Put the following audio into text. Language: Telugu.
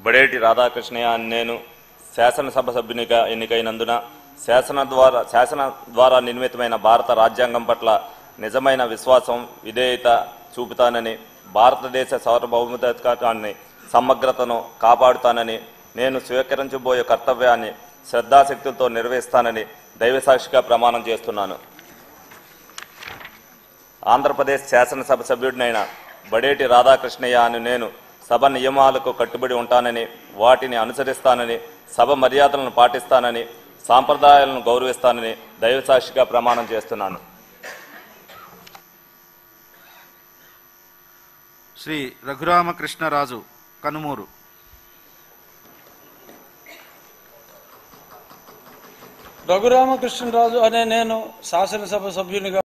బడేటి రాధాకృష్ణయ్య అని నేను శాసనసభ సభ్యునిగా ఎన్నికైనందున శాసన ద్వారా నిర్మితమైన భారత రాజ్యాంగం పట్ల నిజమైన విశ్వాసం విధేయత చూపుతానని, భారతదేశ సార్వభౌమాధికారాన్ని సమగ్రతను కాపాడుతానని, నేను స్వీకరించబోయే కర్తవ్యాన్ని శ్రద్ధాశక్తులతో నిర్వహిస్తానని దైవసాక్షిగా ప్రమాణం చేస్తున్నాను. ఆంధ్రప్రదేశ్ శాసనసభ సభ్యుడినైన బడేటి రాధాకృష్ణయ్య అని నేను సభ నియమాలకు కట్టుబడి ఉంటానని, వాటిని అనుసరిస్తానని, సభ మర్యాదలను పాటిస్తానని, సాంప్రదాయాలను గౌరవిస్తానని దైవసాక్షిగా ప్రమాణం చేస్తున్నాను. శ్రీ రఘురామకృష్ణరాజు కనుమూరు. రఘురామకృష్ణరాజు అనే నేను శాసనసభ సభ్యునిగా